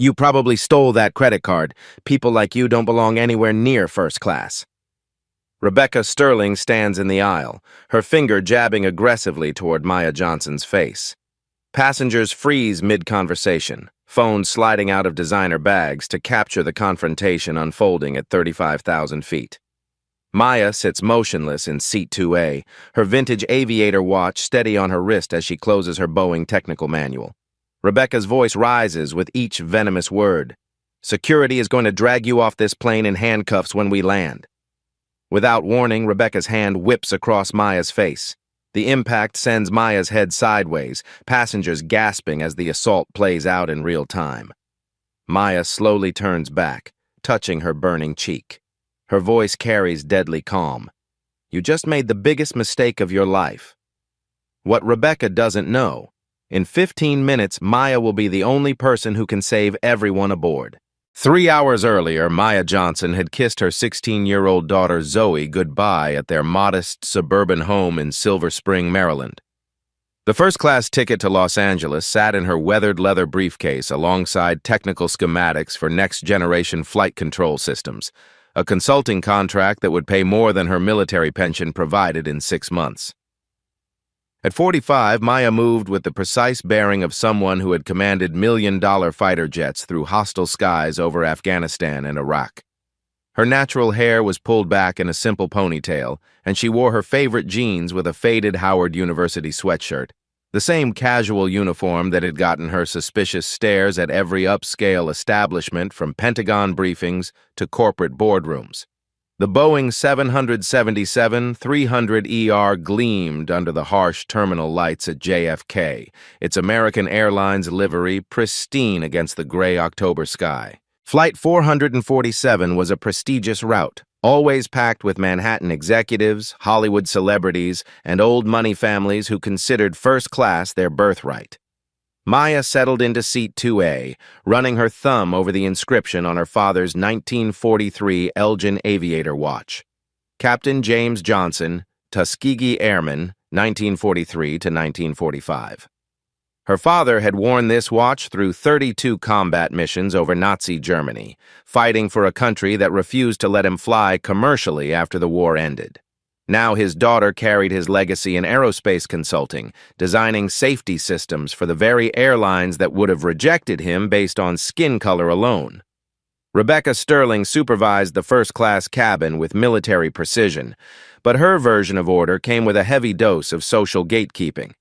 You probably stole that credit card. People like you don't belong anywhere near first class. Rebecca Sterling stands in the aisle, her finger jabbing aggressively toward Maya Johnson's face. Passengers freeze mid-conversation, phones sliding out of designer bags to capture the confrontation unfolding at 35,000 feet. Maya sits motionless in seat 2A, her vintage aviator watch steady on her wrist as she closes her Boeing technical manual. Rebecca's voice rises with each venomous word. Security is going to drag you off this plane in handcuffs when we land. Without warning, Rebecca's hand whips across Maya's face. The impact sends Maya's head sideways, passengers gasping as the assault plays out in real time. Maya slowly turns back, touching her burning cheek. Her voice carries deadly calm. You just made the biggest mistake of your life. What Rebecca doesn't know, in 15 minutes, Maya will be the only person who can save everyone aboard. 3 hours earlier, Maya Johnson had kissed her 16-year-old daughter Zoe goodbye at their modest suburban home in Silver Spring, Maryland. The first-class ticket to Los Angeles sat in her weathered leather briefcase alongside technical schematics for next-generation flight control systems, a consulting contract that would pay more than her military pension provided in 6 months. At 45, Maya moved with the precise bearing of someone who had commanded million-dollar fighter jets through hostile skies over Afghanistan and Iraq. Her natural hair was pulled back in a simple ponytail, and she wore her favorite jeans with a faded Howard University sweatshirt, the same casual uniform that had gotten her suspicious stares at every upscale establishment from Pentagon briefings to corporate boardrooms. The Boeing 777-300ER gleamed under the harsh terminal lights at JFK, its American Airlines livery pristine against the gray October sky. Flight 447 was a prestigious route, always packed with Manhattan executives, Hollywood celebrities, and old money families who considered first class their birthright. Maya settled into seat 2A, running her thumb over the inscription on her father's 1943 Elgin aviator watch. Captain James Johnson, Tuskegee Airman, 1943 to 1945. Her father had worn this watch through 32 combat missions over Nazi Germany, fighting for a country that refused to let him fly commercially after the war ended. Now his daughter carried his legacy in aerospace consulting, designing safety systems for the very airlines that would have rejected him based on skin color alone. Rebecca Sterling supervised the first-class cabin with military precision, but her version of order came with a heavy dose of social gatekeeping.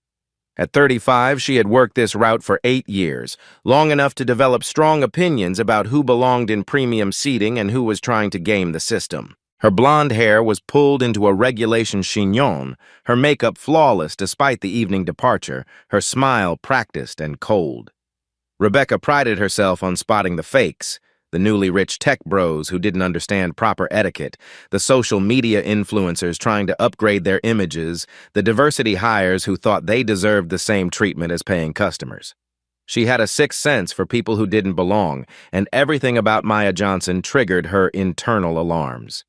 At 35, she had worked this route for 8 years, long enough to develop strong opinions about who belonged in premium seating and who was trying to game the system. Her blonde hair was pulled into a regulation chignon, her makeup flawless despite the evening departure, her smile practiced and cold. Rebecca prided herself on spotting the fakes, the newly rich tech bros who didn't understand proper etiquette, the social media influencers trying to upgrade their images, the diversity hires who thought they deserved the same treatment as paying customers. She had a sixth sense for people who didn't belong, and everything about Maya Johnson triggered her internal alarms.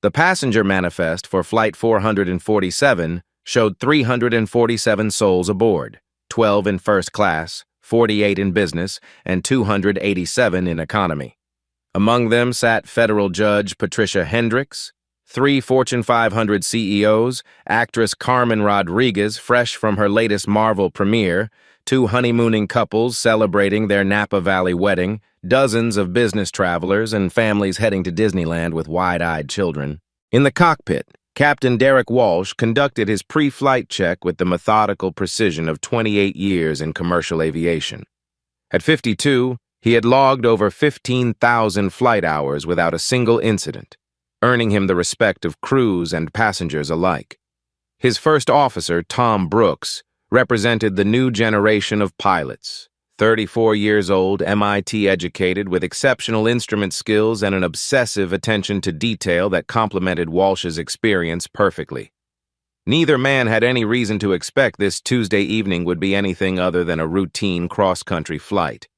The passenger manifest for Flight 447 showed 347 souls aboard, 12 in first class, 48 in business, and 287 in economy. Among them sat federal judge Patricia Hendricks, 3 Fortune 500 CEOs, actress Carmen Rodriguez, fresh from her latest Marvel premiere, 2 honeymooning couples celebrating their Napa Valley wedding, dozens of business travelers and families heading to Disneyland with wide-eyed children. In the cockpit, Captain Derek Walsh conducted his pre-flight check with the methodical precision of 28 years in commercial aviation. At 52, he had logged over 15,000 flight hours without a single incident, earning him the respect of crews and passengers alike. His first officer, Tom Brooks, represented the new generation of pilots, 34 years old, MIT educated, with exceptional instrument skills and an obsessive attention to detail that complemented Walsh's experience perfectly. Neither man had any reason to expect this Tuesday evening would be anything other than a routine cross-country flight.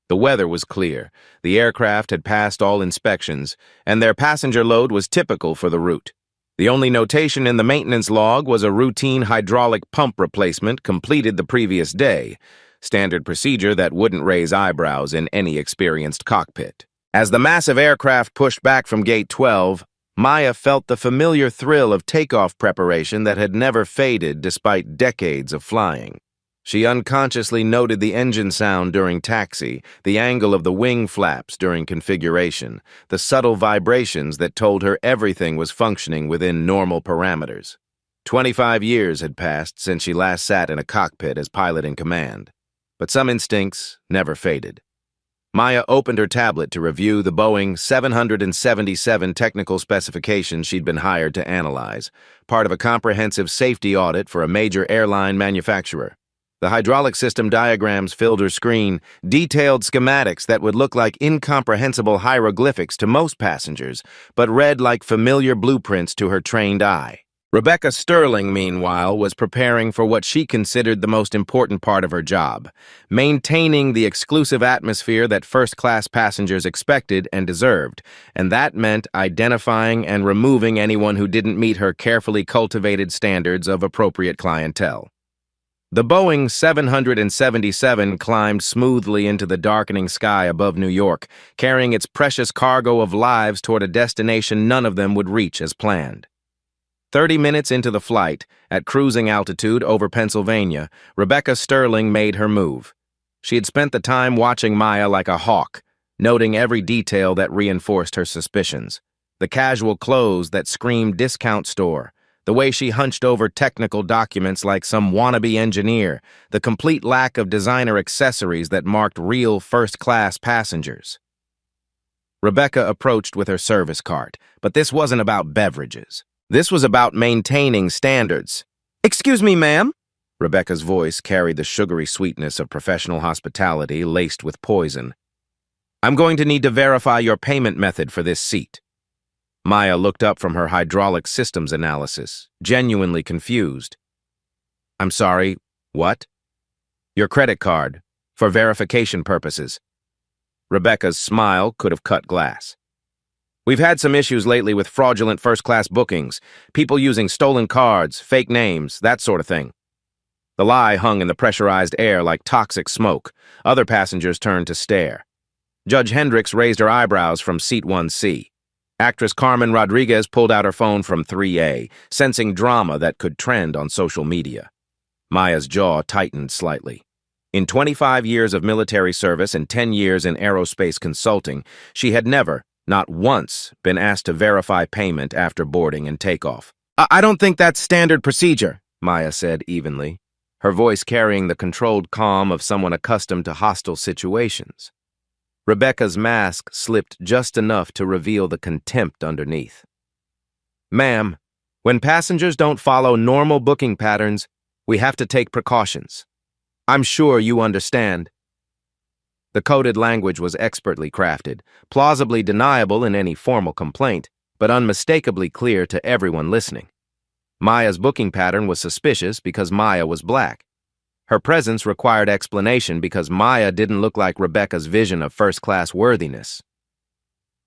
The weather was clear, the aircraft had passed all inspections, and their passenger load was typical for the route. The only notation in the maintenance log was a routine hydraulic pump replacement completed the previous day, standard procedure that wouldn't raise eyebrows in any experienced cockpit. As the massive aircraft pushed back from Gate 12, Maya felt the familiar thrill of takeoff preparation that had never faded despite decades of flying. She unconsciously noted the engine sound during taxi, the angle of the wing flaps during configuration, the subtle vibrations that told her everything was functioning within normal parameters. 25 years had passed since she last sat in a cockpit as pilot in command, but some instincts never faded. Maya opened her tablet to review the Boeing 777 technical specifications she'd been hired to analyze, part of a comprehensive safety audit for a major airline manufacturer. The hydraulic system diagrams filled her screen, detailed schematics that would look like incomprehensible hieroglyphics to most passengers, but read like familiar blueprints to her trained eye. Rebecca Sterling, meanwhile, was preparing for what she considered the most important part of her job, maintaining the exclusive atmosphere that first-class passengers expected and deserved, and that meant identifying and removing anyone who didn't meet her carefully cultivated standards of appropriate clientele. The Boeing 777 climbed smoothly into the darkening sky above New York, carrying its precious cargo of lives toward a destination none of them would reach as planned. 30 minutes into the flight, at cruising altitude over Pennsylvania, Rebecca Sterling made her move. She had spent the time watching Maya like a hawk, noting every detail that reinforced her suspicions. The casual clothes that screamed discount store, the way she hunched over technical documents like some wannabe engineer, the complete lack of designer accessories that marked real first-class passengers. Rebecca approached with her service cart, but this wasn't about beverages. This was about maintaining standards. "Excuse me, ma'am?" Rebecca's voice carried the sugary sweetness of professional hospitality laced with poison. "I'm going to need to verify your payment method for this seat." Maya looked up from her hydraulic systems analysis, genuinely confused. "I'm sorry, what?" "Your credit card, for verification purposes." Rebecca's smile could have cut glass. "We've had some issues lately with fraudulent first-class bookings, people using stolen cards, fake names, that sort of thing." The lie hung in the pressurized air like toxic smoke. Other passengers turned to stare. Judge Hendricks raised her eyebrows from seat 1C. Actress Carmen Rodriguez pulled out her phone from 3A, sensing drama that could trend on social media. Maya's jaw tightened slightly. In 25 years of military service and 10 years in aerospace consulting, she had never, not once, been asked to verify payment after boarding and takeoff. I don't think that's standard procedure," Maya said evenly, her voice carrying the controlled calm of someone accustomed to hostile situations. Rebecca's mask slipped just enough to reveal the contempt underneath. "Ma'am, when passengers don't follow normal booking patterns, we have to take precautions. I'm sure you understand." The coded language was expertly crafted, plausibly deniable in any formal complaint, but unmistakably clear to everyone listening. Maya's booking pattern was suspicious because Maya was black. Her presence required explanation because Maya didn't look like Rebecca's vision of first-class worthiness.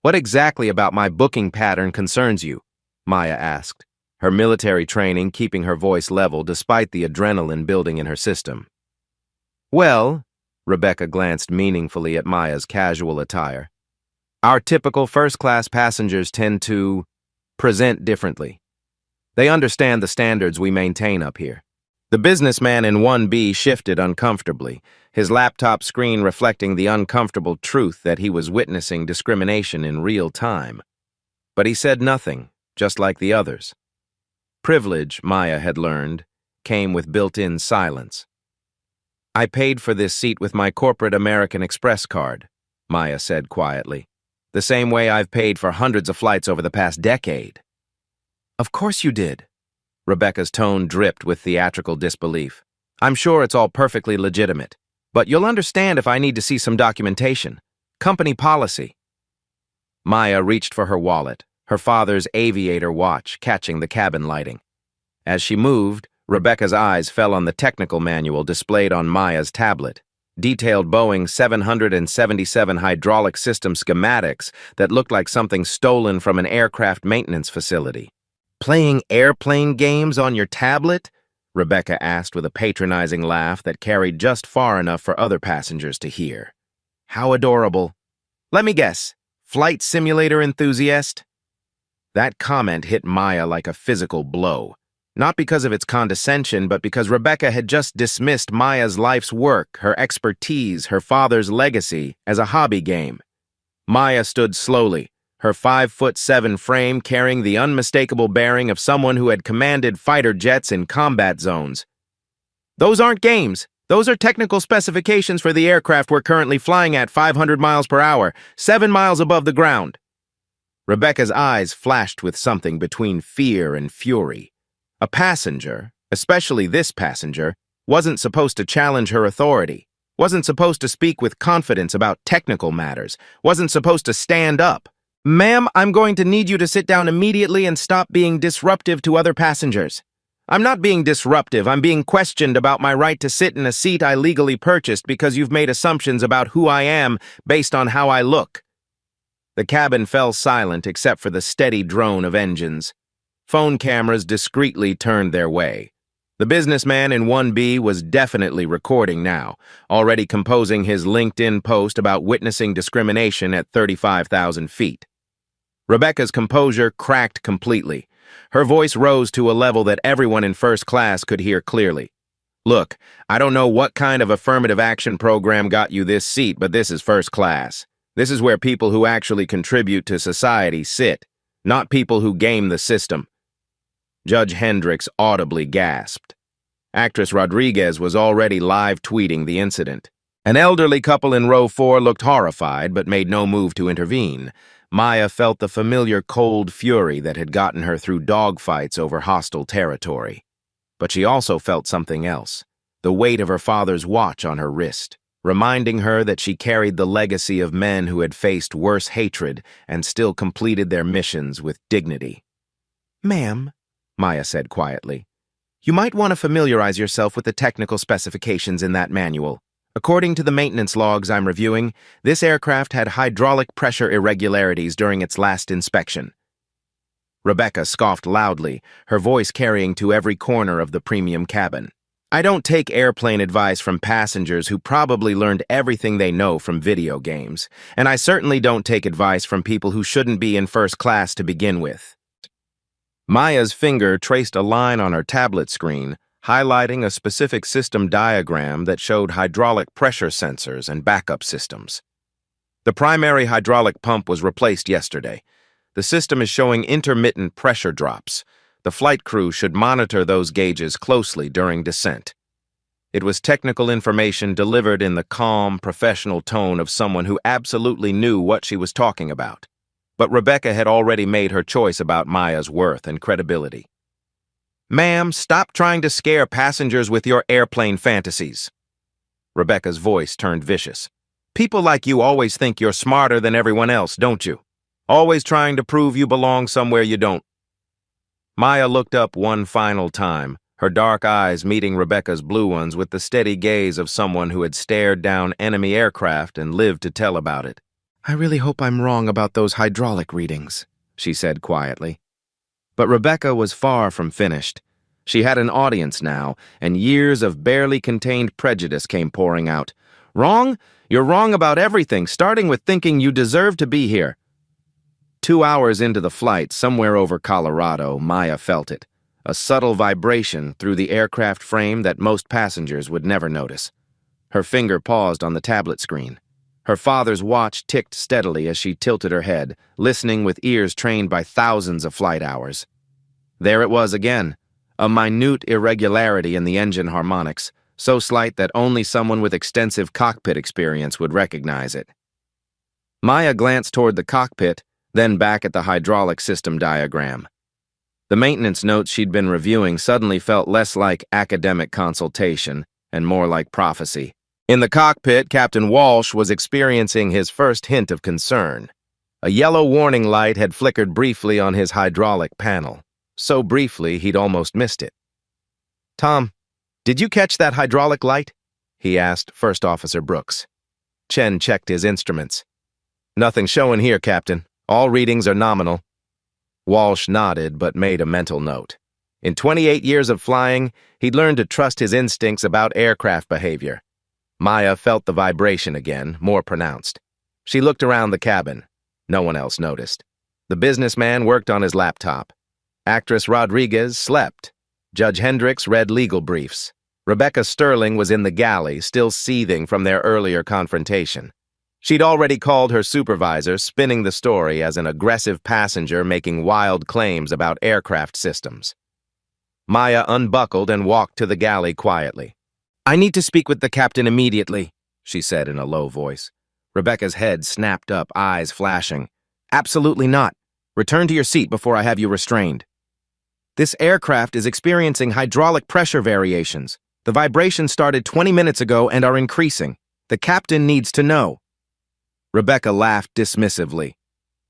"What exactly about my booking pattern concerns you?" Maya asked, her military training keeping her voice level despite the adrenaline building in her system. "Well," Rebecca glanced meaningfully at Maya's casual attire, "our typical first-class passengers tend to present differently. They understand the standards we maintain up here." The businessman in 1B shifted uncomfortably, his laptop screen reflecting the uncomfortable truth that he was witnessing discrimination in real time. But he said nothing, just like the others. Privilege, Maya had learned, came with built-in silence. "I paid for this seat with my corporate American Express card," Maya said quietly, "the same way I've paid for hundreds of flights over the past decade." "Of course you did." Rebecca's tone dripped with theatrical disbelief. "I'm sure it's all perfectly legitimate, but you'll understand if I need to see some documentation. Company policy." Maya reached for her wallet, her father's aviator watch catching the cabin lighting. As she moved, Rebecca's eyes fell on the technical manual displayed on Maya's tablet, detailed Boeing 777 hydraulic system schematics that looked like something stolen from an aircraft maintenance facility. "Playing airplane games on your tablet?" Rebecca asked with a patronizing laugh that carried just far enough for other passengers to hear. How adorable. Let me guess, flight simulator enthusiast? That comment hit Maya like a physical blow. Not because of its condescension, but because Rebecca had just dismissed Maya's life's work, her expertise, her father's legacy, as a hobby game. Maya stood slowly, her 5'7" frame carrying the unmistakable bearing of someone who had commanded fighter jets in combat zones. Those aren't games. Those are technical specifications for the aircraft we're currently flying at 500 miles per hour, 7 miles above the ground. Rebecca's eyes flashed with something between fear and fury. A passenger, especially this passenger, wasn't supposed to challenge her authority, wasn't supposed to speak with confidence about technical matters, wasn't supposed to stand up. Ma'am, I'm going to need you to sit down immediately and stop being disruptive to other passengers. I'm not being disruptive, I'm being questioned about my right to sit in a seat I legally purchased because you've made assumptions about who I am based on how I look. The cabin fell silent except for the steady drone of engines. Phone cameras discreetly turned their way. The businessman in 1B was definitely recording now, already composing his LinkedIn post about witnessing discrimination at 35,000 feet. Rebecca's composure cracked completely. Her voice rose to a level that everyone in first class could hear clearly. Look, I don't know what kind of affirmative action program got you this seat, but this is first class. This is where people who actually contribute to society sit, not people who game the system. Judge Hendricks audibly gasped. Actress Rodriguez was already live tweeting the incident. An elderly couple in row 4 looked horrified but made no move to intervene. Maya felt the familiar cold fury that had gotten her through dogfights over hostile territory. But she also felt something else, the weight of her father's watch on her wrist, reminding her that she carried the legacy of men who had faced worse hatred and still completed their missions with dignity. Ma'am, Maya said quietly, you might want to familiarize yourself with the technical specifications in that manual. According to the maintenance logs I'm reviewing, this aircraft had hydraulic pressure irregularities during its last inspection. Rebecca scoffed loudly, her voice carrying to every corner of the premium cabin. I don't take airplane advice from passengers who probably learned everything they know from video games, and I certainly don't take advice from people who shouldn't be in first class to begin with. Maya's finger traced a line on her tablet screen, highlighting a specific system diagram that showed hydraulic pressure sensors and backup systems. The primary hydraulic pump was replaced yesterday. The system is showing intermittent pressure drops. The flight crew should monitor those gauges closely during descent. It was technical information delivered in the calm, professional tone of someone who absolutely knew what she was talking about. But Rebecca had already made her choice about Maya's worth and credibility. Ma'am, stop trying to scare passengers with your airplane fantasies. Rebecca's voice turned vicious. People like you always think you're smarter than everyone else, don't you? Always trying to prove you belong somewhere you don't. Maya looked up one final time, her dark eyes meeting Rebecca's blue ones with the steady gaze of someone who had stared down enemy aircraft and lived to tell about it. I really hope I'm wrong about those hydraulic readings, she said quietly. But Rebecca was far from finished. She had an audience now, and years of barely contained prejudice came pouring out. Wrong? You're wrong about everything, starting with thinking you deserve to be here. 2 hours into the flight, somewhere over Colorado, Maya felt it. A subtle vibration through the aircraft frame that most passengers would never notice. Her finger paused on the tablet screen. Her father's watch ticked steadily as she tilted her head, listening with ears trained by thousands of flight hours. There it was again, a minute irregularity in the engine harmonics, so slight that only someone with extensive cockpit experience would recognize it. Maya glanced toward the cockpit, then back at the hydraulic system diagram. The maintenance notes she'd been reviewing suddenly felt less like academic consultation and more like prophecy. In the cockpit, Captain Walsh was experiencing his first hint of concern. A yellow warning light had flickered briefly on his hydraulic panel. So briefly, he'd almost missed it. Tom, did you catch that hydraulic light? He asked First Officer Brooks. Chen checked his instruments. Nothing showing here, Captain. All readings are nominal. Walsh nodded but made a mental note. In 28 years of flying, he'd learned to trust his instincts about aircraft behavior. Maya felt the vibration again, more pronounced. She looked around the cabin. No one else noticed. The businessman worked on his laptop. Actress Rodriguez slept. Judge Hendricks read legal briefs. Rebecca Sterling was in the galley, still seething from their earlier confrontation. She'd already called her supervisor, spinning the story as an aggressive passenger making wild claims about aircraft systems. Maya unbuckled and walked to the galley quietly. "I need to speak with the captain immediately," she said in a low voice. Rebecca's head snapped up, eyes flashing. "Absolutely not. Return to your seat before I have you restrained. This aircraft is experiencing hydraulic pressure variations. The vibrations started 20 minutes ago and are increasing. The captain needs to know." Rebecca laughed dismissively.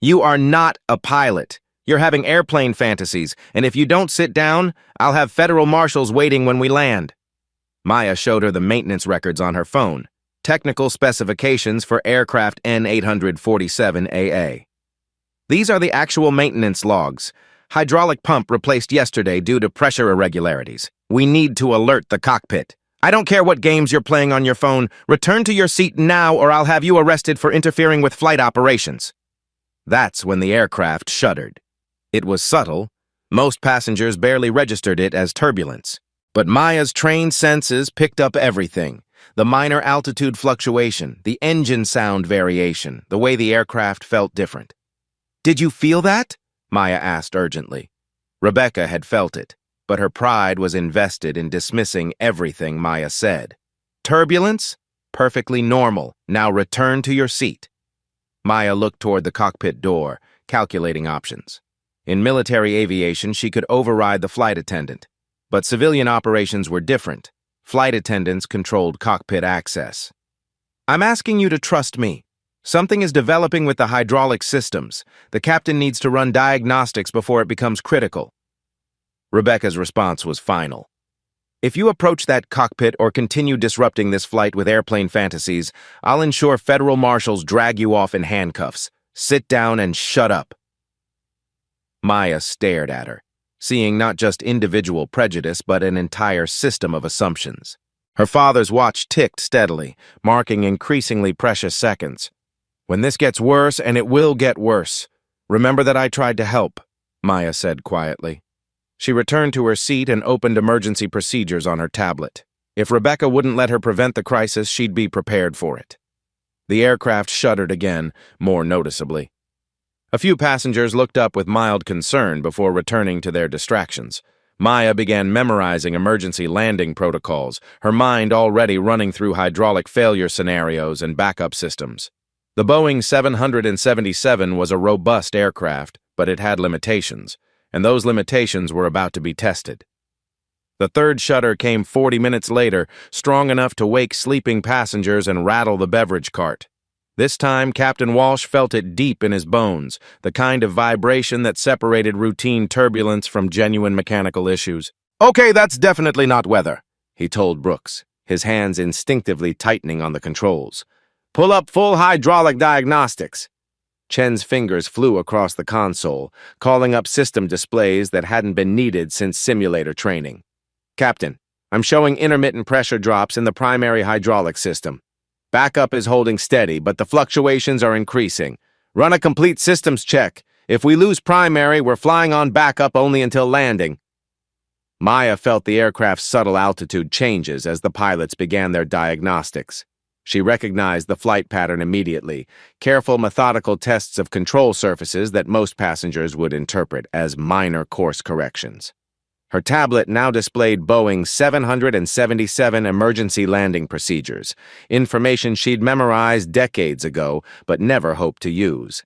"You are not a pilot. You're having airplane fantasies, and if you don't sit down, I'll have federal marshals waiting when we land." Maya showed her the maintenance records on her phone. Technical specifications for aircraft N847AA. "These are the actual maintenance logs. Hydraulic pump replaced yesterday due to pressure irregularities. We need to alert the cockpit. I don't care what games you're playing on your phone. Return to your seat now or I'll have you arrested for interfering with flight operations." That's when the aircraft shuddered. It was subtle. Most passengers barely registered it as turbulence. But Maya's trained senses picked up everything. The minor altitude fluctuation, the engine sound variation, the way the aircraft felt different. "Did you feel that?" Maya asked urgently. Rebecca had felt it, but her pride was invested in dismissing everything Maya said. "Turbulence? Perfectly normal. Now return to your seat." Maya looked toward the cockpit door, calculating options. In military aviation, she could override the flight attendant. But civilian operations were different. Flight attendants controlled cockpit access. "I'm asking you to trust me. Something is developing with the hydraulic systems. The captain needs to run diagnostics before it becomes critical." Rebecca's response was final. "If you approach that cockpit or continue disrupting this flight with airplane fantasies, I'll ensure federal marshals drag you off in handcuffs. Sit down and shut up." Maya stared at her, seeing not just individual prejudice but an entire system of assumptions. Her father's watch ticked steadily, marking increasingly precious seconds. "When this gets worse, and it will get worse, remember that I tried to help," Maya said quietly. She returned to her seat and opened emergency procedures on her tablet. If Rebecca wouldn't let her prevent the crisis, she'd be prepared for it. The aircraft shuddered again, more noticeably. A few passengers looked up with mild concern before returning to their distractions. Maya began memorizing emergency landing protocols, her mind already running through hydraulic failure scenarios and backup systems. The Boeing 777 was a robust aircraft, but it had limitations, and those limitations were about to be tested. The third shudder came 40 minutes later, strong enough to wake sleeping passengers and rattle the beverage cart. This time, Captain Walsh felt it deep in his bones, the kind of vibration that separated routine turbulence from genuine mechanical issues. "Okay, that's definitely not weather," he told Brooks, his hands instinctively tightening on the controls. "Pull up full hydraulic diagnostics." Chen's fingers flew across the console, calling up system displays that hadn't been needed since simulator training. "Captain, I'm showing intermittent pressure drops in the primary hydraulic system. Backup is holding steady, but the fluctuations are increasing. Run a complete systems check. If we lose primary, we're flying on backup only until landing." Maya felt the aircraft's subtle altitude changes as the pilots began their diagnostics. She recognized the flight pattern immediately, careful, methodical tests of control surfaces that most passengers would interpret as minor course corrections. Her tablet now displayed Boeing 777 emergency landing procedures, information she'd memorized decades ago but never hoped to use.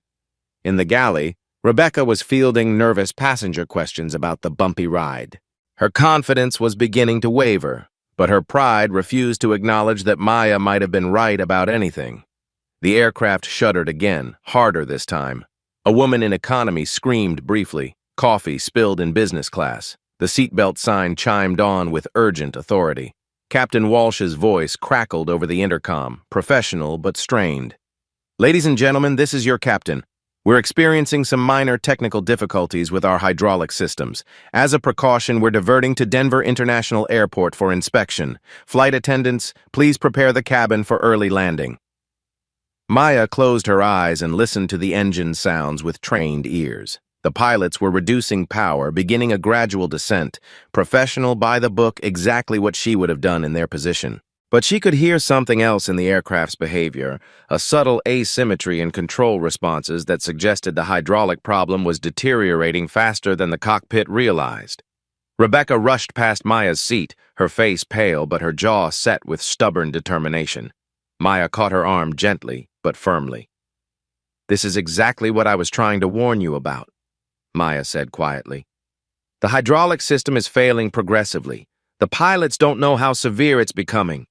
In the galley, Rebecca was fielding nervous passenger questions about the bumpy ride. Her confidence was beginning to waver, but her pride refused to acknowledge that Maya might have been right about anything. The aircraft shuddered again, harder this time. A woman in economy screamed briefly. Coffee spilled in business class. The seatbelt sign chimed on with urgent authority. Captain Walsh's voice crackled over the intercom, professional but strained. "Ladies and gentlemen, this is your captain. We're experiencing some minor technical difficulties with our hydraulic systems. As a precaution, we're diverting to Denver International Airport for inspection. Flight attendants, please prepare the cabin for early landing." Maya closed her eyes and listened to the engine sounds with trained ears. The pilots were reducing power, beginning a gradual descent. Professional, by the book, exactly what she would have done in their position. But she could hear something else in the aircraft's behavior, a subtle asymmetry in control responses that suggested the hydraulic problem was deteriorating faster than the cockpit realized. Rebecca rushed past Maya's seat, her face pale but her jaw set with stubborn determination. Maya caught her arm gently but firmly. "This is exactly what I was trying to warn you about," Maya said quietly. "The hydraulic system is failing progressively. The pilots don't know how severe it's becoming."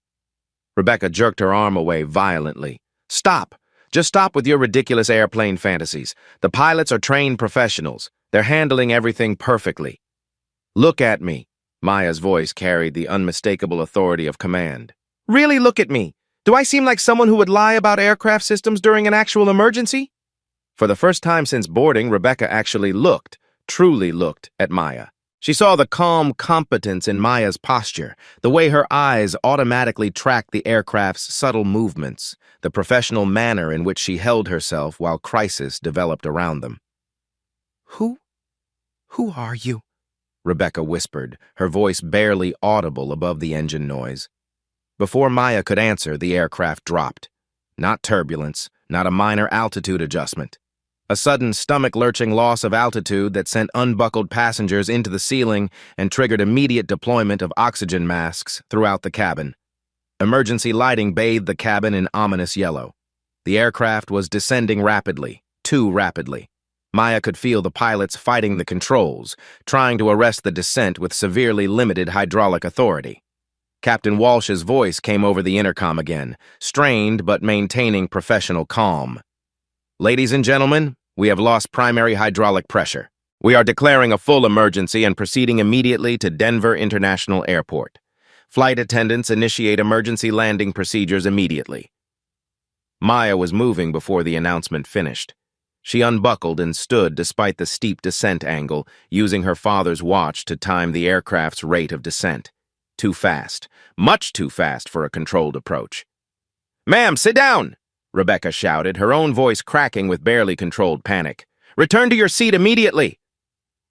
Rebecca jerked her arm away violently. "Stop! Just stop with your ridiculous airplane fantasies. The pilots are trained professionals. They're handling everything perfectly." "Look at me." Maya's voice carried the unmistakable authority of command. "Really look at me? Do I seem like someone who would lie about aircraft systems during an actual emergency?" For the first time since boarding, Rebecca actually looked, truly looked, at Maya. She saw the calm competence in Maya's posture, the way her eyes automatically tracked the aircraft's subtle movements, the professional manner in which she held herself while crisis developed around them. Who are you?" Rebecca whispered, her voice barely audible above the engine noise. Before Maya could answer, the aircraft dropped. Not turbulence, not a minor altitude adjustment. A sudden stomach-lurching loss of altitude that sent unbuckled passengers into the ceiling and triggered immediate deployment of oxygen masks throughout the cabin. Emergency lighting bathed the cabin in ominous yellow. The aircraft was descending rapidly, too rapidly. Maya could feel the pilots fighting the controls, trying to arrest the descent with severely limited hydraulic authority. Captain Walsh's voice came over the intercom again, strained but maintaining professional calm. "Ladies and gentlemen, we have lost primary hydraulic pressure. We are declaring a full emergency and proceeding immediately to Denver International Airport. Flight attendants initiate emergency landing procedures immediately." Maya was moving before the announcement finished. She unbuckled and stood despite the steep descent angle, using her father's watch to time the aircraft's rate of descent. Too fast, much too fast for a controlled approach. "Ma'am, sit down!" Rebecca shouted, her own voice cracking with barely controlled panic. "Return to your seat immediately!"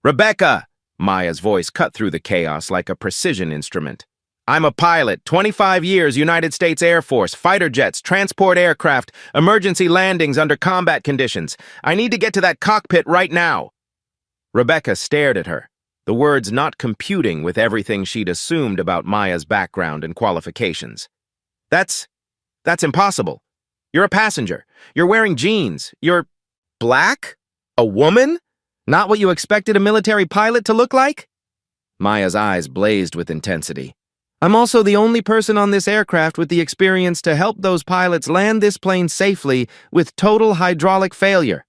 "Rebecca!" Maya's voice cut through the chaos like a precision instrument. "I'm a pilot, 25 years, United States Air Force, fighter jets, transport aircraft, emergency landings under combat conditions. I need to get to that cockpit right now." Rebecca stared at her, the words not computing with everything she'd assumed about Maya's background and qualifications. That's impossible. You're a passenger. You're wearing jeans. You're black? A woman? Not what you expected a military pilot to look like?" Maya's eyes blazed with intensity. "I'm also the only person on this aircraft with the experience to help those pilots land this plane safely with total hydraulic failure."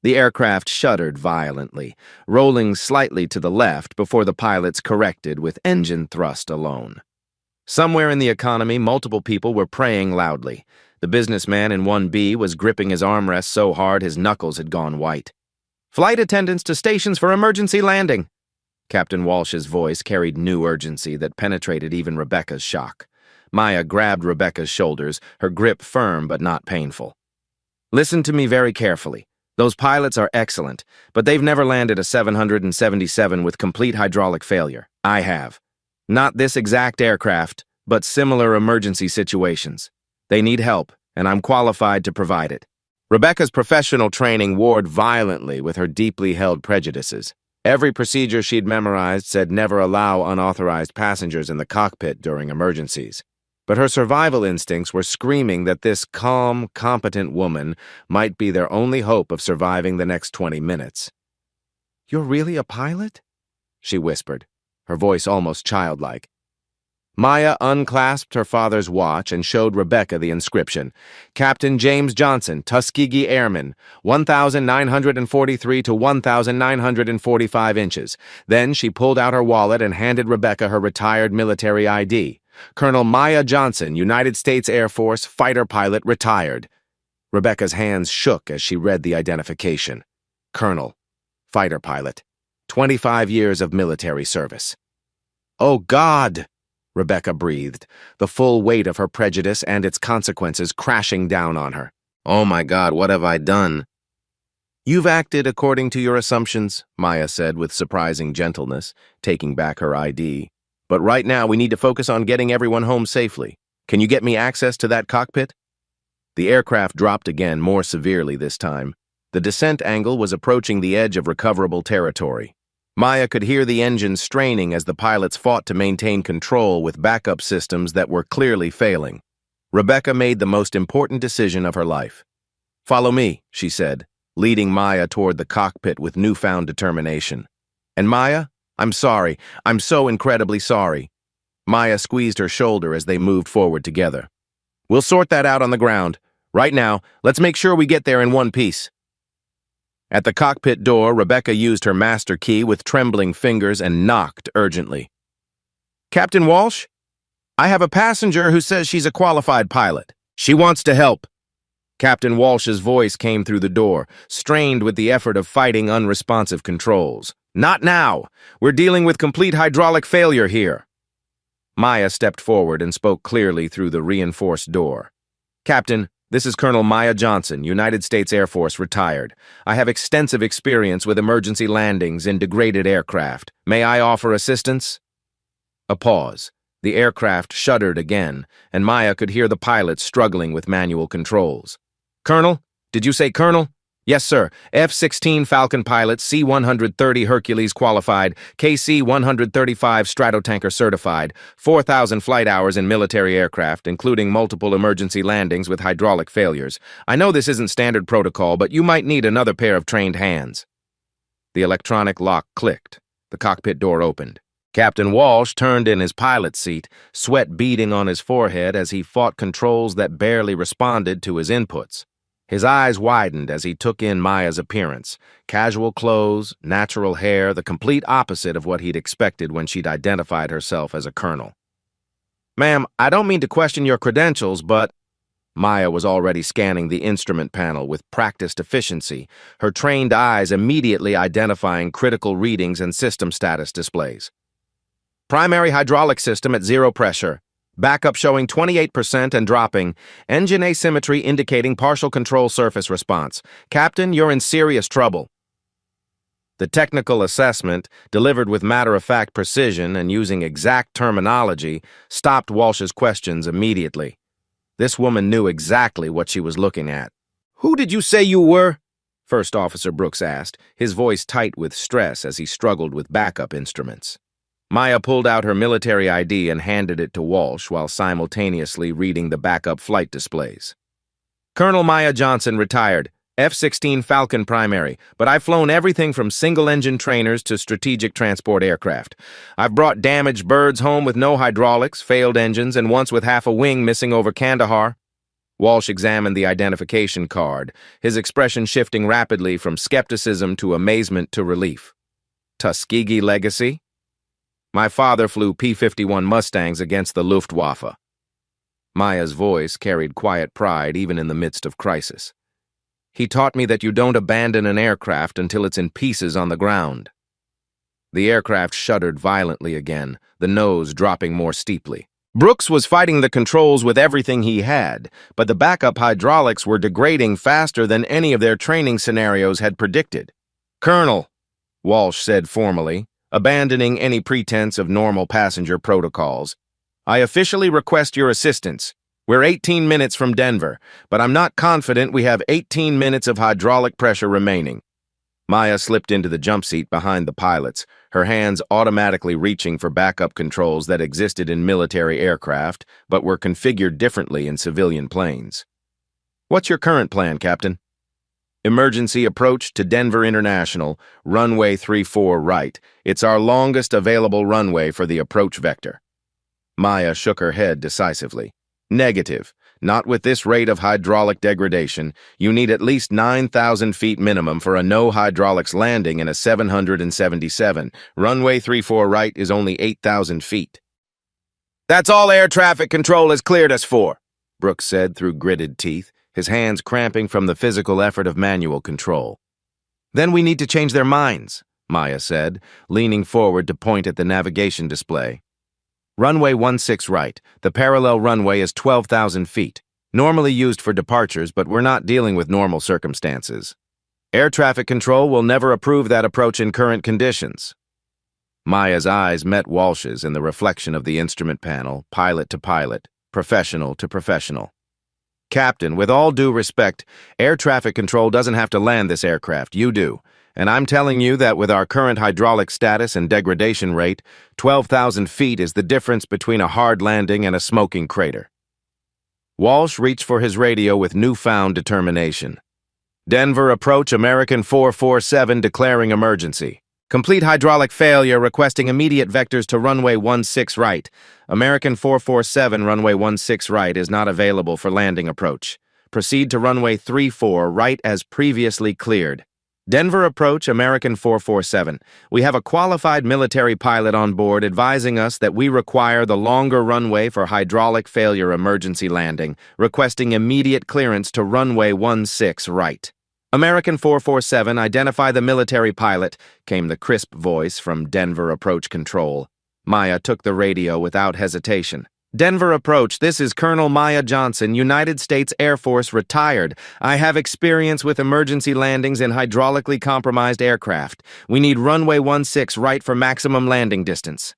The aircraft shuddered violently, rolling slightly to the left before the pilots corrected with engine thrust alone. Somewhere in the economy, multiple people were praying loudly. The businessman in 1B was gripping his armrest so hard his knuckles had gone white. "Flight attendants to stations for emergency landing." Captain Walsh's voice carried new urgency that penetrated even Rebecca's shock. Maya grabbed Rebecca's shoulders, her grip firm but not painful. "Listen to me very carefully. Those pilots are excellent, but they've never landed a 777 with complete hydraulic failure. I have. Not this exact aircraft, but similar emergency situations. They need help, and I'm qualified to provide it." Rebecca's professional training warred violently with her deeply held prejudices. Every procedure she'd memorized said never allow unauthorized passengers in the cockpit during emergencies. But her survival instincts were screaming that this calm, competent woman might be their only hope of surviving the next 20 minutes. "You're really a pilot?" she whispered, her voice almost childlike. Maya unclasped her father's watch and showed Rebecca the inscription. "Captain James Johnson, Tuskegee Airman, 1,943 to 1,945 inches. Then she pulled out her wallet and handed Rebecca her retired military ID. "Colonel Maya Johnson, United States Air Force, fighter pilot, retired." Rebecca's hands shook as she read the identification. Colonel, fighter pilot, 25 years of military service. "Oh, God!" Rebecca breathed, the full weight of her prejudice and its consequences crashing down on her. "Oh my God, what have I done?" "You've acted according to your assumptions," Maya said with surprising gentleness, taking back her ID. "But right now we need to focus on getting everyone home safely. Can you get me access to that cockpit?" The aircraft dropped again, more severely this time. The descent angle was approaching the edge of recoverable territory. Maya could hear the engines straining as the pilots fought to maintain control with backup systems that were clearly failing. Rebecca made the most important decision of her life. "Follow me," she said, leading Maya toward the cockpit with newfound determination. "And Maya, I'm sorry. I'm so incredibly sorry." Maya squeezed her shoulder as they moved forward together. "We'll sort that out on the ground. Right now, let's make sure we get there in one piece." At the cockpit door, Rebecca used her master key with trembling fingers and knocked urgently. "Captain Walsh? I have a passenger who says she's a qualified pilot. She wants to help." Captain Walsh's voice came through the door, strained with the effort of fighting unresponsive controls. "Not now! We're dealing with complete hydraulic failure here." Maya stepped forward and spoke clearly through the reinforced door. "Captain, this is Colonel Maya Johnson, United States Air Force, retired. I have extensive experience with emergency landings in degraded aircraft. May I offer assistance?" A pause. The aircraft shuddered again, and Maya could hear the pilots struggling with manual controls. "Colonel? Did you say Colonel?" "Yes, sir. F-16 Falcon pilot, C-130 Hercules qualified, KC-135 Stratotanker certified, 4,000 flight hours in military aircraft, including multiple emergency landings with hydraulic failures. I know this isn't standard protocol, but you might need another pair of trained hands." The electronic lock clicked. The cockpit door opened. Captain Walsh turned in his pilot's seat, sweat beading on his forehead as he fought controls that barely responded to his inputs. His eyes widened as he took in Maya's appearance. Casual clothes, natural hair, the complete opposite of what he'd expected when she'd identified herself as a colonel. "Ma'am, I don't mean to question your credentials, but—" Maya was already scanning the instrument panel with practiced efficiency, her trained eyes immediately identifying critical readings and system status displays. "Primary hydraulic system at 0 pressure. Backup showing 28% and dropping. Engine asymmetry indicating partial control surface response. Captain, you're in serious trouble." The technical assessment, delivered with matter-of-fact precision and using exact terminology, stopped Walsh's questions immediately. This woman knew exactly what she was looking at. "Who did you say you were?" First Officer Brooks asked, his voice tight with stress as he struggled with backup instruments. Maya pulled out her military ID and handed it to Walsh while simultaneously reading the backup flight displays. "Colonel Maya Johnson, retired, F-16 Falcon primary, but I've flown everything from single-engine trainers to strategic transport aircraft. I've brought damaged birds home with no hydraulics, failed engines, and once with half a wing missing over Kandahar." Walsh examined the identification card, his expression shifting rapidly from skepticism to amazement to relief. "Tuskegee legacy? My father flew P-51 Mustangs against the Luftwaffe." Maya's voice carried quiet pride even in the midst of crisis. "He taught me that you don't abandon an aircraft until it's in pieces on the ground." The aircraft shuddered violently again, the nose dropping more steeply. Brooks was fighting the controls with everything he had, but the backup hydraulics were degrading faster than any of their training scenarios had predicted. "Colonel," Walsh said formally, abandoning any pretense of normal passenger protocols, "I officially request your assistance. We're 18 minutes from Denver, but I'm not confident we have 18 minutes of hydraulic pressure remaining." Maya slipped into the jump seat behind the pilots, her hands automatically reaching for backup controls that existed in military aircraft, but were configured differently in civilian planes. "What's your current plan, Captain?" "Emergency approach to Denver International, runway 34 right. It's our longest available runway for the approach vector." Maya shook her head decisively. "Negative. Not with this rate of hydraulic degradation. You need at least 9,000 feet minimum for a no-hydraulics landing in a 777. Runway 34 right is only 8,000 feet. "That's all air traffic control has cleared us for," Brooks said through gritted teeth, his hands cramping from the physical effort of manual control. "Then we need to change their minds," Maya said, leaning forward to point at the navigation display. "Runway 16 right. The parallel runway is 12,000 feet. Normally used for departures, but we're not dealing with normal circumstances. Air traffic control will never approve that approach in current conditions." Maya's eyes met Walsh's in the reflection of the instrument panel, pilot to pilot, professional to professional. "Captain, with all due respect, air traffic control doesn't have to land this aircraft, you do. And I'm telling you that with our current hydraulic status and degradation rate, 12,000 feet is the difference between a hard landing and a smoking crater." Walsh reached for his radio with newfound determination. "Denver approach, American 447 declaring emergency. Complete hydraulic failure, requesting immediate vectors to runway 16 right. American 447 runway 16 right is not available for landing approach. Proceed to runway 34 right as previously cleared. Denver approach, American 447. We have a qualified military pilot on board advising us that we require the longer runway for hydraulic failure emergency landing, requesting immediate clearance to runway 16 right. American 447, identify the military pilot," came the crisp voice from Denver approach control. Maya took the radio without hesitation. "Denver approach, this is Colonel Maya Johnson, United States Air Force, retired. I have experience with emergency landings in hydraulically compromised aircraft. We need runway 16 right for maximum landing distance."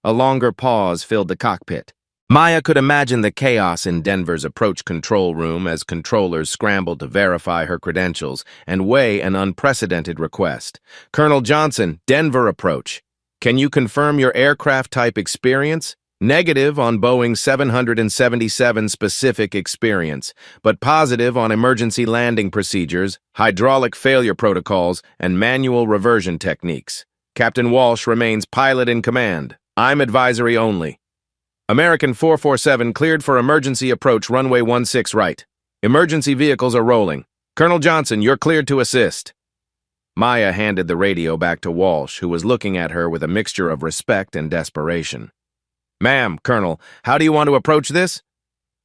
A longer pause filled the cockpit. Maya could imagine the chaos in Denver's approach control room as controllers scrambled to verify her credentials and weigh an unprecedented request. "Colonel Johnson, Denver approach. Can you confirm your aircraft type experience? Negative on Boeing 777 specific experience, but positive on emergency landing procedures, hydraulic failure protocols, and manual reversion techniques. Captain Walsh remains pilot in command. I'm advisory only. American 447 cleared for emergency approach runway 16 right. Emergency vehicles are rolling. Colonel Johnson, you're cleared to assist." Maya handed the radio back to Walsh, who was looking at her with a mixture of respect and desperation. "Ma'am, Colonel, how do you want to approach this?"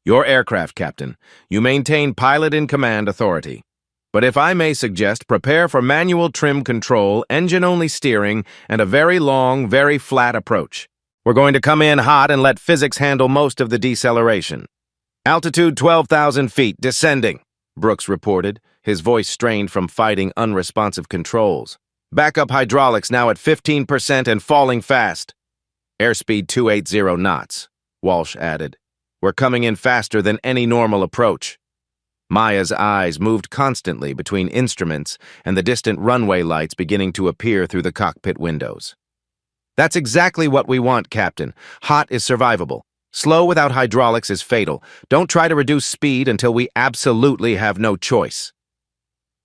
"Your aircraft, Captain. You maintain pilot in command authority. But if I may suggest, prepare for manual trim control, engine-only steering, and a very long, very flat approach. We're going to come in hot and let physics handle most of the deceleration." "Altitude 12,000 feet, descending," Brooks reported, his voice strained from fighting unresponsive controls. "Backup hydraulics now at 15% and falling fast." "Airspeed 280 knots, Walsh added. "We're coming in faster than any normal approach." Maya's eyes moved constantly between instruments and the distant runway lights beginning to appear through the cockpit windows. "That's exactly what we want, Captain. Hot is survivable. Slow without hydraulics is fatal. Don't try to reduce speed until we absolutely have no choice."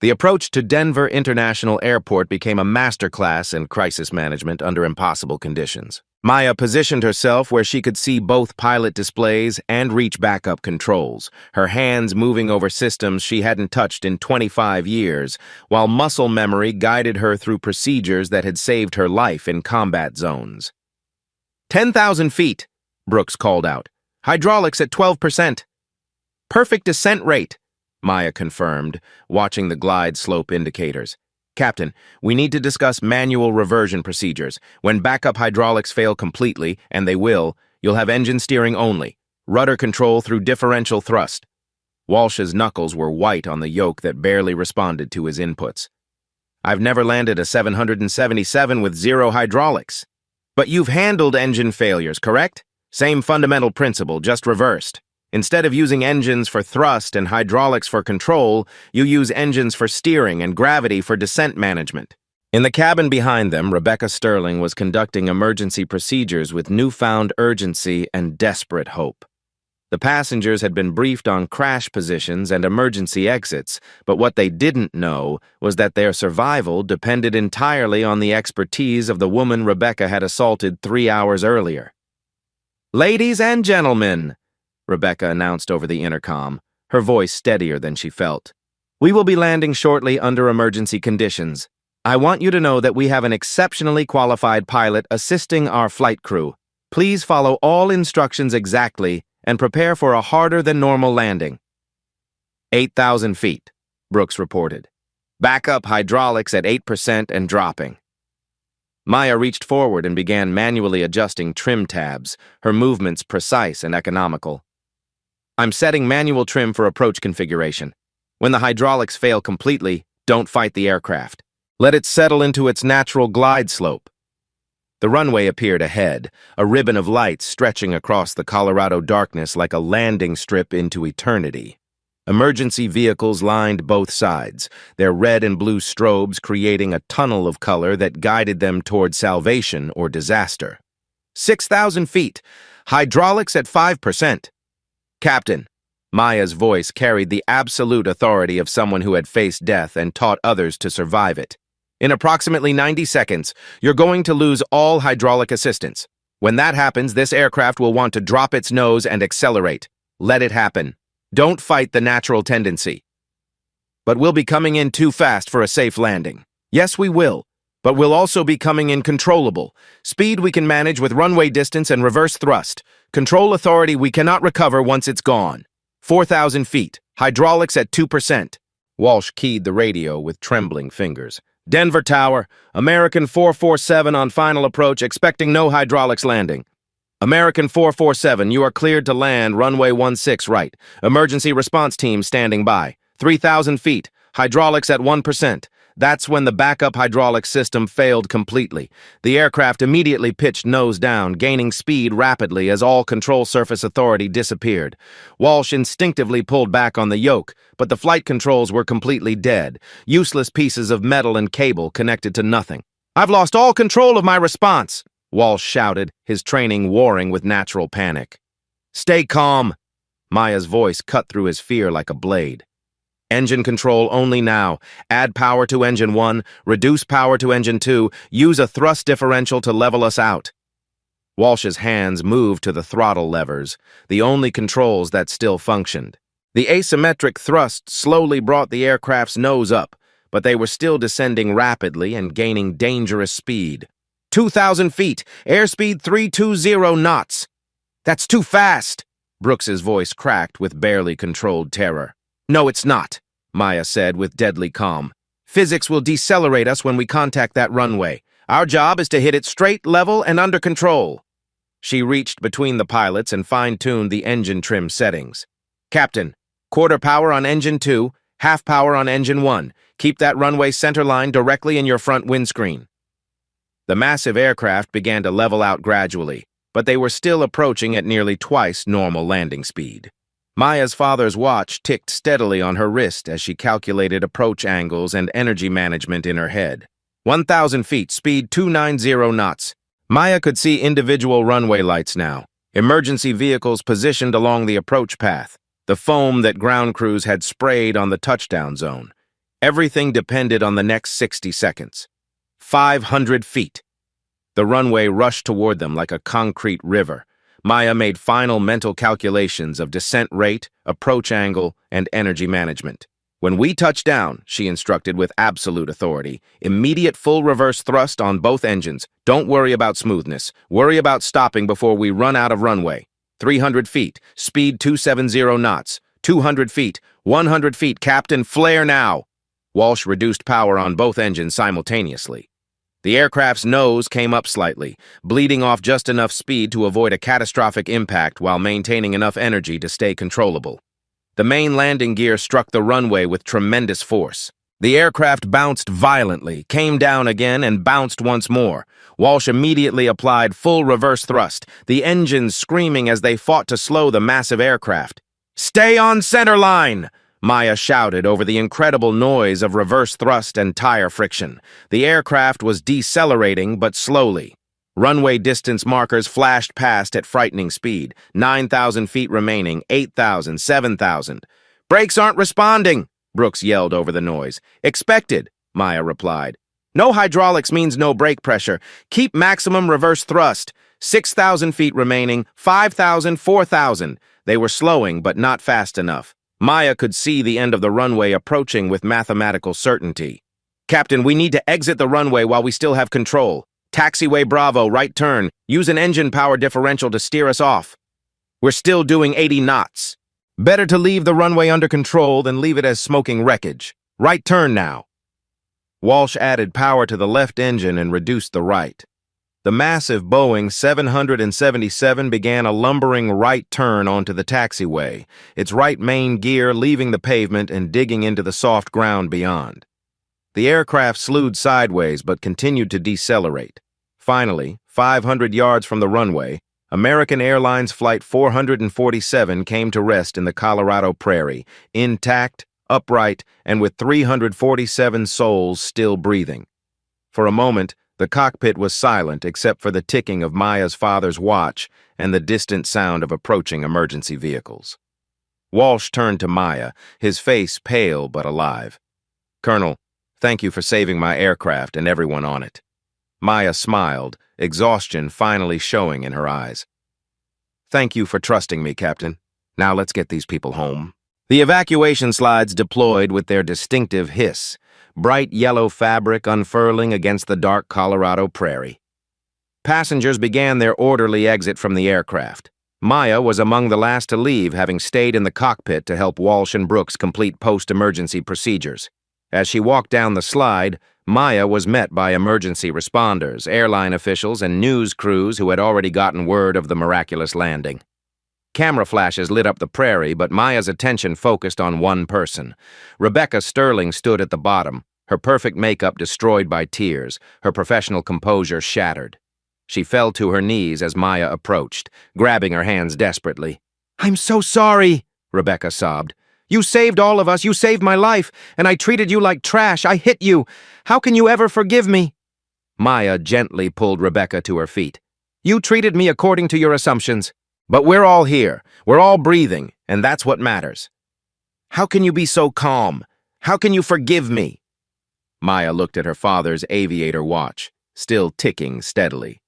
The approach to Denver International Airport became a masterclass in crisis management under impossible conditions. Maya positioned herself where she could see both pilot displays and reach backup controls, her hands moving over systems she hadn't touched in 25 years, while muscle memory guided her through procedures that had saved her life in combat zones. 10,000 feet, Brooks called out. "Hydraulics at 12%. "Perfect descent rate," Maya confirmed, watching the glide slope indicators. "Captain, we need to discuss manual reversion procedures. When backup hydraulics fail completely, and they will, you'll have engine steering only. Rudder control through differential thrust." Walsh's knuckles were white on the yoke that barely responded to his inputs. "I've never landed a 777 with zero hydraulics." "But you've handled engine failures, correct? Same fundamental principle, just reversed. Instead of using engines for thrust and hydraulics for control, you use engines for steering and gravity for descent management." In the cabin behind them, Rebecca Sterling was conducting emergency procedures with newfound urgency and desperate hope. The passengers had been briefed on crash positions and emergency exits, but what they didn't know was that their survival depended entirely on the expertise of the woman Rebecca had assaulted 3 hours earlier. "Ladies and gentlemen," Rebecca announced over the intercom, her voice steadier than she felt, "we will be landing shortly under emergency conditions. I want you to know that we have an exceptionally qualified pilot assisting our flight crew. Please follow all instructions exactly and prepare for a harder than normal landing." 8,000 feet, Brooks reported. Backup hydraulics at 8% and dropping. Maya reached forward and began manually adjusting trim tabs, her movements precise and economical. I'm setting manual trim for approach configuration. When the hydraulics fail completely, don't fight the aircraft. Let it settle into its natural glide slope. The runway appeared ahead, a ribbon of light stretching across the Colorado darkness like a landing strip into eternity. Emergency vehicles lined both sides, their red and blue strobes creating a tunnel of color that guided them toward salvation or disaster. 6,000 feet, hydraulics at 5%. Captain, Maya's voice carried the absolute authority of someone who had faced death and taught others to survive it. In approximately 90 seconds, you're going to lose all hydraulic assistance. When that happens, this aircraft will want to drop its nose and accelerate. Let it happen. Don't fight the natural tendency. But we'll be coming in too fast for a safe landing. Yes, we will. But we'll also be coming in controllable. Speed we can manage with runway distance and reverse thrust. Control authority we cannot recover once it's gone. 4,000 feet. Hydraulics at 2%. Walsh keyed the radio with trembling fingers. Denver Tower, American 447 on final approach, expecting no hydraulics landing. American 447, you are cleared to land, runway 16 right. Emergency response team standing by. 3,000 feet, hydraulics at 1%. That's when the backup hydraulic system failed completely. The aircraft immediately pitched nose down, gaining speed rapidly as all control surface authority disappeared. Walsh instinctively pulled back on the yoke, but the flight controls were completely dead, useless pieces of metal and cable connected to nothing. I've lost all control of my response, Walsh shouted, his training warring with natural panic. Stay calm. Maya's voice cut through his fear like a blade. Engine control only now. Add power to engine 1, reduce power to engine 2, use a thrust differential to level us out. Walsh's hands moved to the throttle levers, the only controls that still functioned. The asymmetric thrust slowly brought the aircraft's nose up, but they were still descending rapidly and gaining dangerous speed. 2,000 feet, airspeed 320 knots. That's too fast, Brooks's voice cracked with barely controlled terror. No, it's not, Maya said with deadly calm. Physics will decelerate us when we contact that runway. Our job is to hit it straight, level, and under control. She reached between the pilots and fine-tuned the engine trim settings. Captain, quarter power on engine 2, half power on engine 1. Keep that runway center line directly in your front windscreen. The massive aircraft began to level out gradually, but they were still approaching at nearly twice normal landing speed. Maya's father's watch ticked steadily on her wrist as she calculated approach angles and energy management in her head. 1,000 feet, speed 290 knots. Maya could see individual runway lights now, emergency vehicles positioned along the approach path, the foam that ground crews had sprayed on the touchdown zone. Everything depended on the next 60 seconds. 500 feet. The runway rushed toward them like a concrete river. Maya made final mental calculations of descent rate, approach angle, and energy management. When we touch down, she instructed with absolute authority, immediate full reverse thrust on both engines. Don't worry about smoothness. Worry about stopping before we run out of runway. 300 feet, speed 270 knots. 200 feet, 100 feet, Captain, flare now. Walsh reduced power on both engines simultaneously. The aircraft's nose came up slightly, bleeding off just enough speed to avoid a catastrophic impact while maintaining enough energy to stay controllable. The main landing gear struck the runway with tremendous force. The aircraft bounced violently, came down again, and bounced once more. Walsh immediately applied full reverse thrust, the engines screaming as they fought to slow the massive aircraft. "Stay on center line!" Maya shouted over the incredible noise of reverse thrust and tire friction. The aircraft was decelerating, but slowly. Runway distance markers flashed past at frightening speed. 9,000 feet remaining, 8,000, 7,000. "Brakes aren't responding," Brooks yelled over the noise. "Expected," Maya replied. "No hydraulics means no brake pressure. Keep maximum reverse thrust. 6,000 feet remaining, 5,000, 4,000. They were slowing, but not fast enough. Maya could see the end of the runway approaching with mathematical certainty. "Captain, we need to exit the runway while we still have control. Taxiway Bravo, right turn. Use an engine power differential to steer us off. We're still doing 80 knots. Better to leave the runway under control than leave it as smoking wreckage. Right turn now. Walsh added power to the left engine and reduced the right. The massive Boeing 777 began a lumbering right turn onto the taxiway, its right main gear leaving the pavement and digging into the soft ground beyond. The aircraft slewed sideways but continued to decelerate. Finally, 500 yards from the runway, American Airlines Flight 447 came to rest in the Colorado Prairie, intact, upright, and with 347 souls still breathing. For a moment, the cockpit was silent except for the ticking of Maya's father's watch and the distant sound of approaching emergency vehicles. Walsh turned to Maya, his face pale but alive. "Colonel, thank you for saving my aircraft and everyone on it." Maya smiled, exhaustion finally showing in her eyes. "Thank you for trusting me, Captain. Now let's get these people home." The evacuation slides deployed with their distinctive hiss, bright yellow fabric unfurling against the dark Colorado prairie. Passengers began their orderly exit from the aircraft. Maya was among the last to leave, having stayed in the cockpit to help Walsh and Brooks complete post-emergency procedures. As she walked down the slide, Maya was met by emergency responders, airline officials, and news crews who had already gotten word of the miraculous landing. Camera flashes lit up the prairie, but Maya's attention focused on one person. Rebecca Sterling stood at the bottom, her perfect makeup destroyed by tears, her professional composure shattered. She fell to her knees as Maya approached, grabbing her hands desperately. "I'm so sorry," Rebecca sobbed. "You saved all of us, you saved my life, and I treated you like trash. I hit you. How can you ever forgive me?" Maya gently pulled Rebecca to her feet. "You treated me according to your assumptions. But we're all here, we're all breathing, and that's what matters. How can you be so calm? How can you forgive me?" Maya looked at her father's aviator watch, still ticking steadily.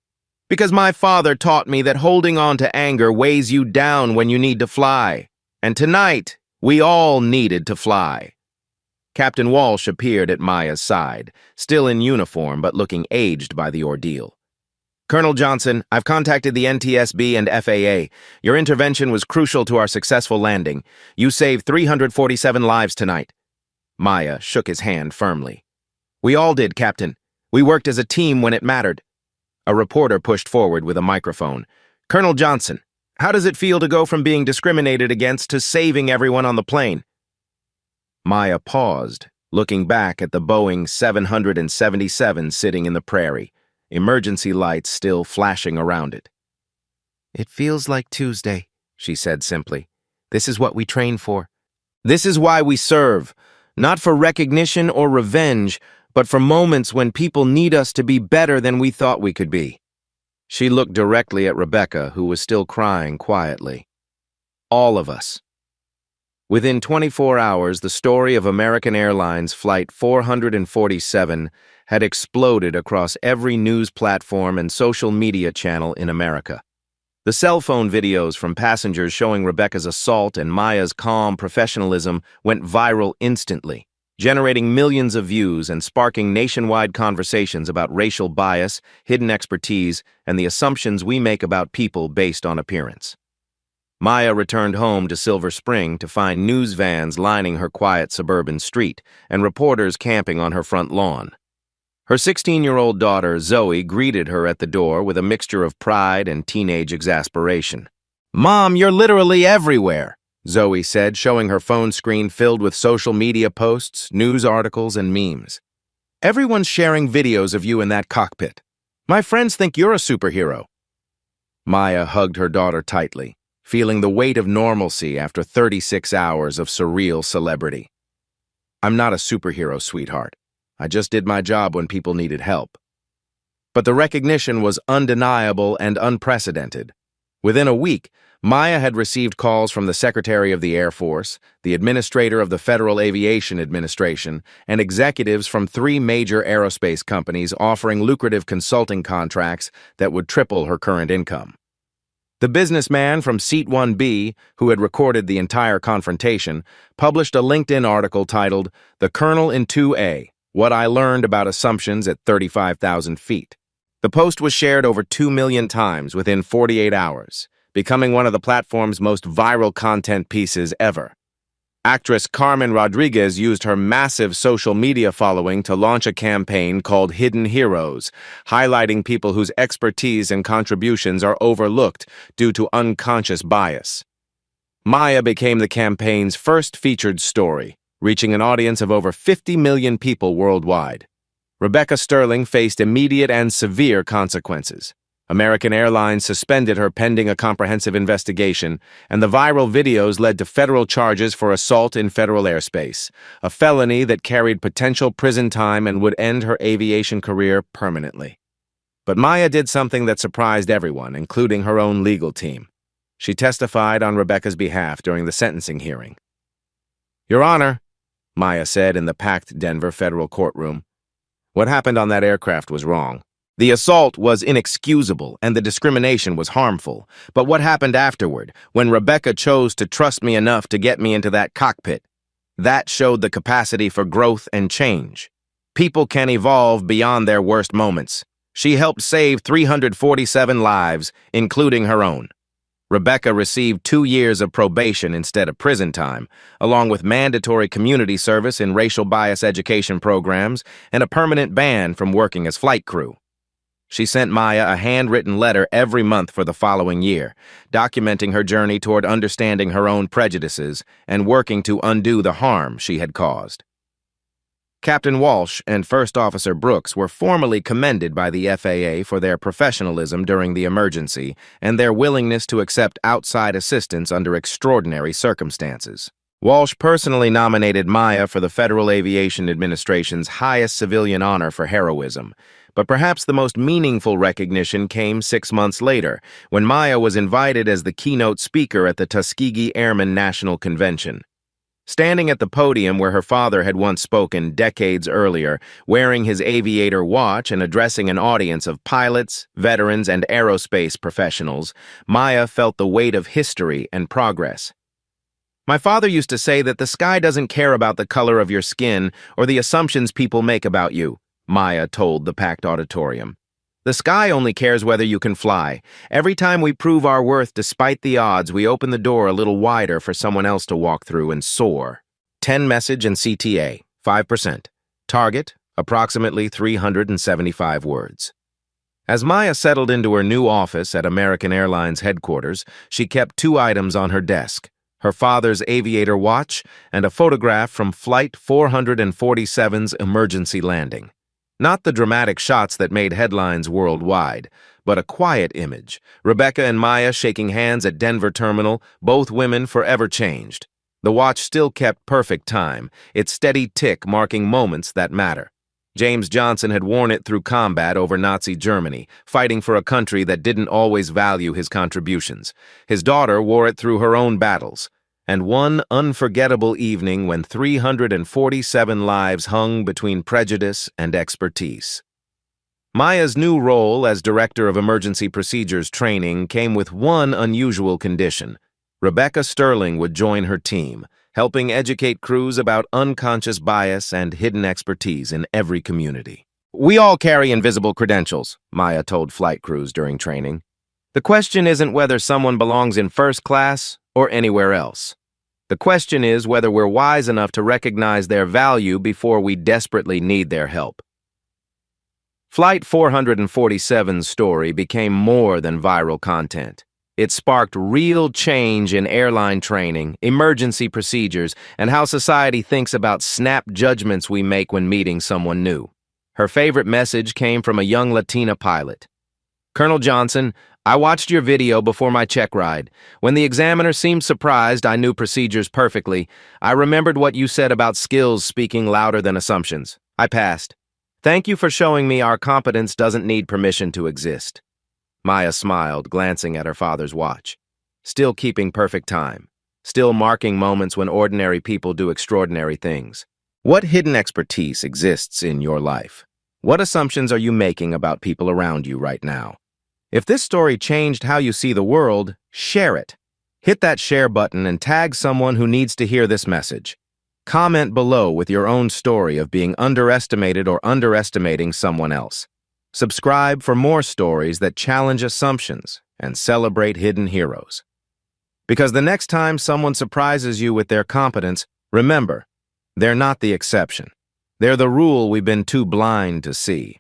"Because my father taught me that holding on to anger weighs you down when you need to fly. And tonight, we all needed to fly." Captain Walsh appeared at Maya's side, still in uniform but looking aged by the ordeal. "Colonel Johnson, I've contacted the NTSB and FAA. Your intervention was crucial to our successful landing. You saved 347 lives tonight." Maya shook his hand firmly. "We all did, Captain. We worked as a team when it mattered." A reporter pushed forward with a microphone. "Colonel Johnson, how does it feel to go from being discriminated against to saving everyone on the plane?" Maya paused, looking back at the Boeing 777 sitting in the prairie, emergency lights still flashing around it. "It feels like Tuesday," she said simply. "This is what we train for. This is why we serve, not for recognition or revenge, but for moments when people need us to be better than we thought we could be." She looked directly at Rebecca, who was still crying quietly. "All of us." Within 24 hours, the story of American Airlines Flight 447 had exploded across every news platform and social media channel in America. The cell phone videos from passengers showing Rebecca's assault and Maya's calm professionalism went viral instantly, generating millions of views and sparking nationwide conversations about racial bias, hidden expertise, and the assumptions we make about people based on appearance. Maya returned home to Silver Spring to find news vans lining her quiet suburban street and reporters camping on her front lawn. Her 16-year-old daughter, Zoe, greeted her at the door with a mixture of pride and teenage exasperation. "Mom, you're literally everywhere," Zoe said, showing her phone screen filled with social media posts, news articles, and memes. "Everyone's sharing videos of you in that cockpit. My friends think you're a superhero." Maya hugged her daughter tightly, feeling the weight of normalcy after 36 hours of surreal celebrity. "I'm not a superhero, sweetheart. I just did my job when people needed help." But the recognition was undeniable and unprecedented. Within a week, Maya had received calls from the Secretary of the Air Force, the Administrator of the Federal Aviation Administration, and executives from 3 major aerospace companies offering lucrative consulting contracts that would triple her current income. The businessman from Seat 1B, who had recorded the entire confrontation, published a LinkedIn article titled, "The Colonel in 2A, What I Learned About Assumptions at 35,000 Feet." The post was shared over 2 million times within 48 hours, becoming one of the platform's most viral content pieces ever. Actress Carmen Rodriguez used her massive social media following to launch a campaign called Hidden Heroes, highlighting people whose expertise and contributions are overlooked due to unconscious bias. Maya became the campaign's first featured story, reaching an audience of over 50 million people worldwide. Rebecca Sterling faced immediate and severe consequences. American Airlines suspended her pending a comprehensive investigation, and the viral videos led to federal charges for assault in federal airspace, a felony that carried potential prison time and would end her aviation career permanently. But Maya did something that surprised everyone, including her own legal team. She testified on Rebecca's behalf during the sentencing hearing. "Your Honor," Maya said in the packed Denver federal courtroom, "what happened on that aircraft was wrong. The assault was inexcusable and the discrimination was harmful. But what happened afterward, when Rebecca chose to trust me enough to get me into that cockpit? That showed the capacity for growth and change. People can evolve beyond their worst moments. She helped save 347 lives, including her own. Rebecca received 2 years of probation instead of prison time, along with mandatory community service in racial bias education programs and a permanent ban from working as flight crew. She sent Maya a handwritten letter every month for the following year, documenting her journey toward understanding her own prejudices and working to undo the harm she had caused. Captain Walsh and First Officer Brooks were formally commended by the FAA for their professionalism during the emergency and their willingness to accept outside assistance under extraordinary circumstances. Walsh personally nominated Maya for the Federal Aviation Administration's highest civilian honor for heroism, but perhaps the most meaningful recognition came 6 months later, when Maya was invited as the keynote speaker at the Tuskegee Airmen National Convention. Standing at the podium where her father had once spoken decades earlier, wearing his aviator watch and addressing an audience of pilots, veterans, and aerospace professionals, Maya felt the weight of history and progress. "My father used to say that the sky doesn't care about the color of your skin or the assumptions people make about you," Maya told the packed auditorium. "The sky only cares whether you can fly. Every time we prove our worth despite the odds, we open the door a little wider for someone else to walk through and soar." 10 message and CTA, 5%. Target, approximately 375 words. As Maya settled into her new office at American Airlines headquarters, she kept 2 items on her desk: her father's aviator watch and a photograph from Flight 447's emergency landing. Not the dramatic shots that made headlines worldwide, but a quiet image. Rebecca and Maya shaking hands at Denver Terminal, both women forever changed. The watch still kept perfect time, its steady tick marking moments that matter. James Johnson had worn it through combat over Nazi Germany, fighting for a country that didn't always value his contributions. His daughter wore it through her own battles. And one unforgettable evening when 347 lives hung between prejudice and expertise. Maya's new role as Director of Emergency Procedures Training came with one unusual condition. Rebecca Sterling would join her team, helping educate crews about unconscious bias and hidden expertise in every community. "We all carry invisible credentials," Maya told flight crews during training. "The question isn't whether someone belongs in first class or anywhere else. The question is whether we're wise enough to recognize their value before we desperately need their help." Flight 447's story became more than viral content. It sparked real change in airline training, emergency procedures, and how society thinks about snap judgments we make when meeting someone new. Her favorite message came from a young Latina pilot. "Colonel Johnson, I watched your video before my check ride. When the examiner seemed surprised I knew procedures perfectly, I remembered what you said about skills speaking louder than assumptions. I passed. Thank you for showing me our competence doesn't need permission to exist." Maya smiled, glancing at her father's watch. Still keeping perfect time. Still marking moments when ordinary people do extraordinary things. What hidden expertise exists in your life? What assumptions are you making about people around you right now? If this story changed how you see the world, share it. Hit that share button and tag someone who needs to hear this message. Comment below with your own story of being underestimated or underestimating someone else. Subscribe for more stories that challenge assumptions and celebrate hidden heroes. Because the next time someone surprises you with their competence, remember, they're not the exception. They're the rule we've been too blind to see.